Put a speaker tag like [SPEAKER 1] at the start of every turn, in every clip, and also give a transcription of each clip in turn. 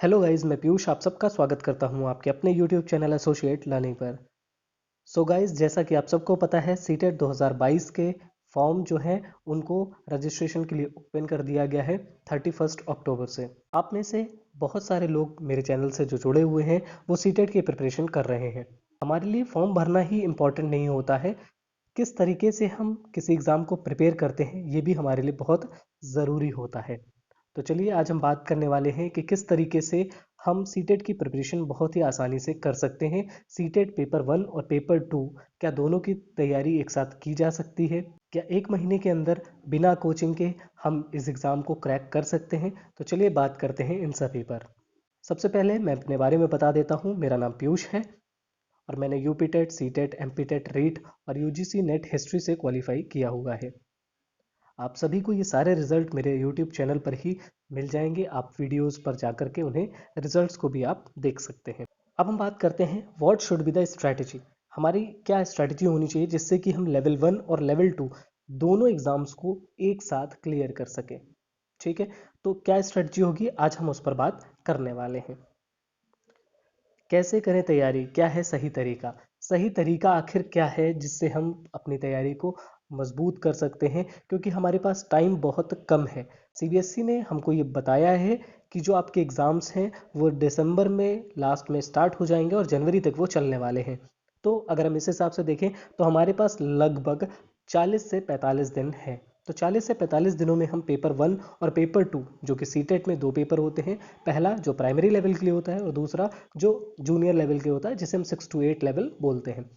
[SPEAKER 1] Hello guys, मैं पीयूष आप सबका स्वागत करता हूं आपके अपने यूट्यूब चैनल एसोसिएट लर्निंग पर। सो गाइस, जैसा कि आप सबको पता है सीटेट 2022 के फॉर्म जो हैं उनको रजिस्ट्रेशन के लिए ओपन कर दिया गया है 31 अक्टूबर से। आप में से बहुत सारे लोग मेरे चैनल से जो जुड़े हुए हैं वो सीटेट की प्रिपरेशन कर रहे हैं। हमारे लिए फॉर्म भरना ही इम्पॉर्टेंट नहीं होता है, किस तरीके से हम किसी एग्ज़ाम को प्रिपेयर करते हैं ये भी हमारे लिए बहुत ज़रूरी होता है। तो चलिए आज हम बात करने वाले हैं कि किस तरीके से हम सीटेट की प्रिपरेशन बहुत ही आसानी से कर सकते हैं। सीटेट पेपर 1 और पेपर 2 क्या दोनों की तैयारी एक साथ की जा सकती है? क्या एक महीने के अंदर बिना कोचिंग के हम इस एग्ज़ाम को क्रैक कर सकते हैं? तो चलिए बात करते हैं इन सभी पर। सबसे पहले मैं अपने बारे में बता देता हूँ। मेरा नाम पीयूष है और मैंने UP TET, C TET, MP TET, REET और यूजीसी नेट हिस्ट्री से क्वालिफाई किया हुआ है। आप सभी को ये सारे रिजल्ट मेरे यूट्यूब चैनल पर ही मिल जाएंगे। आप वीडियोस पर जाकर के उन्हें रिजल्ट्स को भी आप देख सकते हैं। अब हम बात करते हैं what should be the strategy. हमारी क्या स्ट्रैटेजी होनी चाहिए जिससे कि हम लेवल 1 और लेवल 2 दोनों एग्जाम्स को एक साथ क्लियर कर सकें। ठीक है, तो क्या स्ट्रैटेजी होगी आज हम उस पर बात करने वाले हैं। कैसे करें तैयारी, क्या है सही तरीका, सही तरीका आखिर क्या है जिससे हम अपनी तैयारी को मजबूत कर सकते हैं, क्योंकि हमारे पास टाइम बहुत कम है। सीबीएसई ने हमको ये बताया है कि जो आपके एग्ज़ाम्स हैं वो दिसंबर में लास्ट में स्टार्ट हो जाएंगे और जनवरी तक वो चलने वाले हैं। तो अगर हम इस हिसाब से देखें तो हमारे पास लगभग 40 से 45 दिन है। तो 40 से 45 दिनों में हम पेपर 1 और पेपर 2 जो कि सीटेट में दो पेपर होते हैं, पहला जो प्राइमरी लेवल के लिए होता है और दूसरा जो जूनियर लेवल के होता है जिसे हम 6 to 8 लेवल बोलते हैं,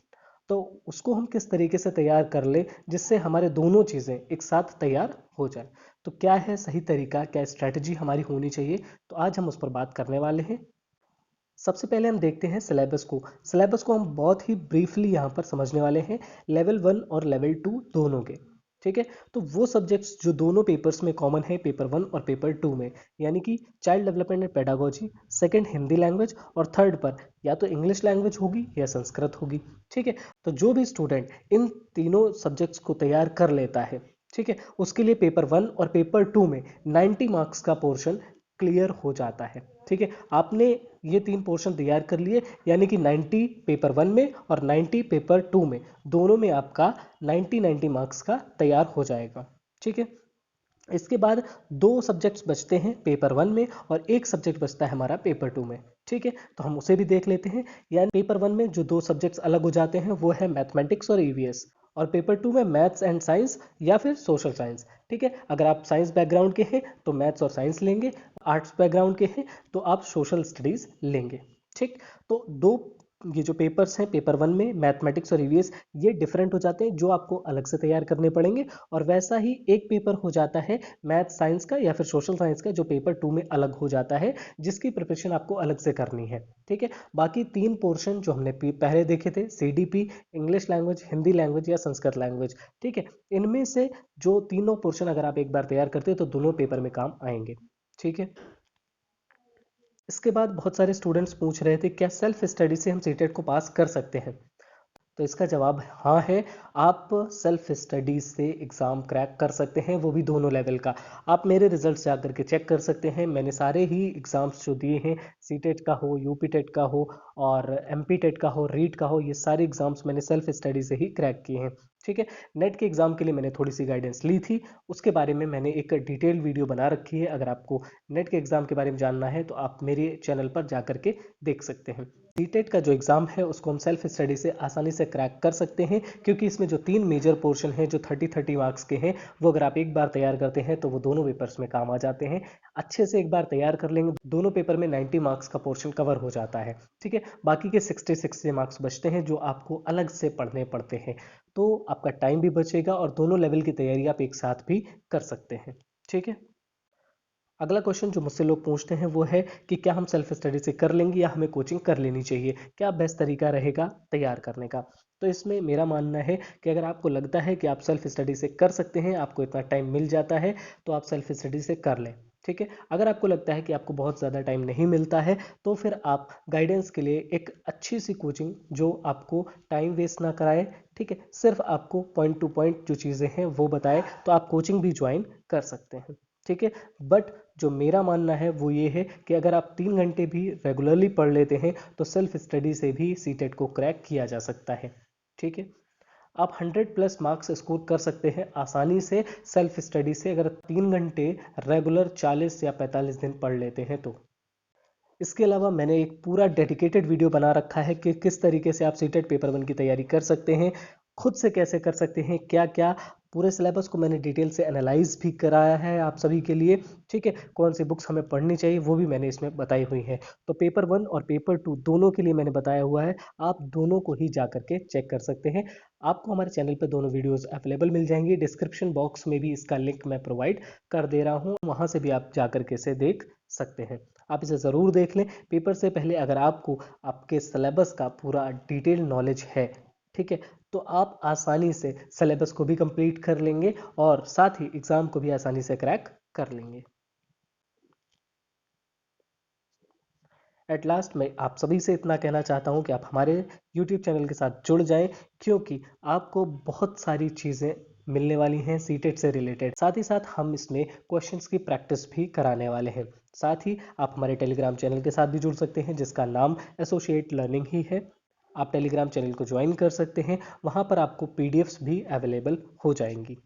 [SPEAKER 1] तो उसको हम किस तरीके से तैयार कर ले जिससे हमारे दोनों चीज़ें एक साथ तैयार हो जाए। तो क्या है सही तरीका, क्या स्ट्रैटेजी हमारी होनी चाहिए, तो आज हम उस पर बात करने वाले हैं। सबसे पहले हम देखते हैं सिलेबस को हम बहुत ही ब्रीफली यहाँ पर समझने वाले हैं, लेवल 1 और लेवल 2 दोनों के। ठीक है, तो वो सब्जेक्ट्स जो दोनों पेपर्स में कॉमन है पेपर 1 और पेपर 2 में, यानी कि child development and pedagogy, second Hindi language और थर्ड पर या तो इंग्लिश लैंग्वेज होगी या संस्कृत होगी। ठीक है, तो जो भी स्टूडेंट इन तीनों सब्जेक्ट्स को तैयार कर लेता है, ठीक है, उसके लिए पेपर 1 और पेपर 2 में 90 मार्क्स का पोर्शन क्लियर हो जाता है। ठीक है, आपने ये तीन पोर्शन तैयार कर लिए, यानी कि 90 पेपर 1 में और 90 पेपर 2 में, दोनों में आपका 90 मार्क्स का तैयार हो जाएगा। ठीक है, इसके बाद दो सब्जेक्ट्स बचते हैं पेपर 1 में और एक सब्जेक्ट बचता है हमारा पेपर 2 में। ठीक है, तो हम उसे भी देख लेते हैं। यानी पेपर 1 में जो दो सब्जेक्ट्स अलग हो जाते हैं वो है मैथमेटिक्स और ईवीएस, और पेपर 2 में मैथ्स एंड साइंस या फिर सोशल साइंस। ठीक है, अगर आप साइंस बैकग्राउंड के हैं तो मैथ्स और साइंस लेंगे, आर्ट्स बैकग्राउंड के हैं तो आप सोशल स्टडीज लेंगे। ठीक, तो दो ये जो पेपर्स हैं पेपर 1 में मैथमेटिक्स और ईवीएस, ये डिफरेंट हो जाते हैं जो आपको अलग से तैयार करने पड़ेंगे, और वैसा ही एक पेपर हो जाता है मैथ साइंस का या फिर सोशल साइंस का जो पेपर 2 में अलग हो जाता है, जिसकी प्रिपरेशन आपको अलग से करनी है। ठीक है, बाकी तीन पोर्शन जो हमने पहले देखे थे, CDP, English language, Hindi language या संस्कृत लैंग्वेज, ठीक है, इनमें से जो तीनों पोर्शन अगर आप एक बार तैयार करते हैं तो दोनों पेपर में काम आएंगे। ठीक है, इसके बाद बहुत सारे स्टूडेंट्स पूछ रहे थे क्या सेल्फ स्टडी से हम सीटेट को पास कर सकते हैं। तो इसका जवाब हाँ है। आप सेल्फ स्टडी से एग्ज़ाम क्रैक कर सकते हैं, वो भी दोनों लेवल का। आप मेरे रिजल्ट्स जा करके चेक कर सकते हैं। मैंने सारे ही एग्ज़ाम्स जो दिए हैं, सी टेट का हो, यूपी टेट का हो और एमपी टेट का हो, रीट का हो, ये सारे एग्ज़ाम्स मैंने सेल्फ स्टडी से ही क्रैक किए हैं। ठीक है, नेट के एग्ज़ाम के लिए मैंने थोड़ी सी गाइडेंस ली थी, उसके बारे में मैंने एक डिटेल वीडियो बना रखी है। अगर आपको नेट के एग्ज़ाम के बारे में जानना है तो आप मेरे चैनल पर जा करके देख सकते हैं। सीटेट का जो एग्ज़ाम है उसको हम सेल्फ स्टडी से आसानी से क्रैक कर सकते हैं, क्योंकि इसमें जो तीन मेजर पोर्शन हैं जो 30 मार्क्स के हैं, वो अगर आप एक बार तैयार करते हैं तो वो दोनों पेपर्स में काम आ जाते हैं। अच्छे से एक बार तैयार कर लेंगे, दोनों पेपर में 90 मार्क्स का पोर्शन कवर हो जाता है। ठीक है, बाकी के 66 मार्क्स बचते हैं जो आपको अलग से पढ़ने पड़ते हैं। तो आपका टाइम भी बचेगा और दोनों लेवल की तैयारी आप एक साथ भी कर सकते हैं। ठीक है, अगला क्वेश्चन जो मुझसे लोग पूछते हैं वो है कि क्या हम सेल्फ स्टडी से कर लेंगे या हमें कोचिंग कर लेनी चाहिए, क्या बेस्ट तरीका रहेगा तैयार करने का। तो इसमें मेरा मानना है कि अगर आपको लगता है कि आप सेल्फ स्टडी से कर सकते हैं, आपको इतना टाइम मिल जाता है, तो आप सेल्फ स्टडी से कर लें। ठीक है, अगर आपको लगता है कि आपको बहुत ज़्यादा टाइम नहीं मिलता है तो फिर आप गाइडेंस के लिए एक अच्छी सी कोचिंग जो आपको टाइम वेस्ट ना कराए, ठीक है, सिर्फ आपको पॉइंट टू पॉइंट जो चीज़ें हैं वो बताए, तो आप कोचिंग भी ज्वाइन कर सकते हैं। ठीक है। बट जो मेरा मानना है वो ये है कि अगर आप 3 घंटे भी रेगुलरली पढ़ लेते हैं तो सेल्फ स्टडी से भी सीटेट को क्रैक किया जा सकता है। ठीक है। आप 100+ मार्क्स स्कोर कर सकते हैं आसानी से सेल्फ स्टडी से, अगर 3 घंटे रेगुलर 40 या 45 दिन पढ़ लेते हैं तो। इसके अलावा मैंने एक पूरा डेडिकेटेड वीडियो बना रखा है कि किस तरीके से आप सीटेट पेपर 1 की तैयारी कर सकते हैं, खुद से कैसे कर सकते हैं, क्या क्या। पूरे सिलेबस को मैंने डिटेल से एनालाइज भी कराया है आप सभी के लिए। ठीक है। कौन सी बुक्स हमें पढ़नी चाहिए वो भी मैंने इसमें बताई हुई है। तो पेपर 1 और पेपर 2 दोनों के लिए मैंने बताया हुआ है, आप दोनों को ही जा करके चेक कर सकते हैं। आपको हमारे चैनल पर दोनों वीडियोस अवेलेबल मिल जाएंगी, डिस्क्रिप्शन बॉक्स में भी इसका लिंक मैं प्रोवाइड कर दे रहा हूँ, वहाँ से भी आप जा करके इसे देख सकते हैं। आप इसे ज़रूर देख लें पेपर से पहले। अगर आपको आपके सिलेबस का पूरा डिटेल नॉलेज है, ठीक है, तो आप आसानी से सिलेबस को भी कंप्लीट कर लेंगे और साथ ही एग्ज़ाम को भी आसानी से क्रैक कर लेंगे। एट लास्ट मैं आप सभी से इतना कहना चाहता हूं कि आप हमारे यूट्यूब चैनल के साथ जुड़ जाएं, क्योंकि आपको बहुत सारी चीज़ें मिलने वाली हैं सीटेट से रिलेटेड। साथ ही साथ हम इसमें क्वेश्चंस की प्रैक्टिस भी कराने वाले हैं। साथ ही आप हमारे टेलीग्राम चैनल के साथ भी जुड़ सकते हैं जिसका नाम एसोसिएट लर्निंग ही है। आप टेलीग्राम चैनल को ज्वाइन कर सकते हैं, वहाँ पर आपको पीडीएफ्स भी अवेलेबल हो जाएंगी।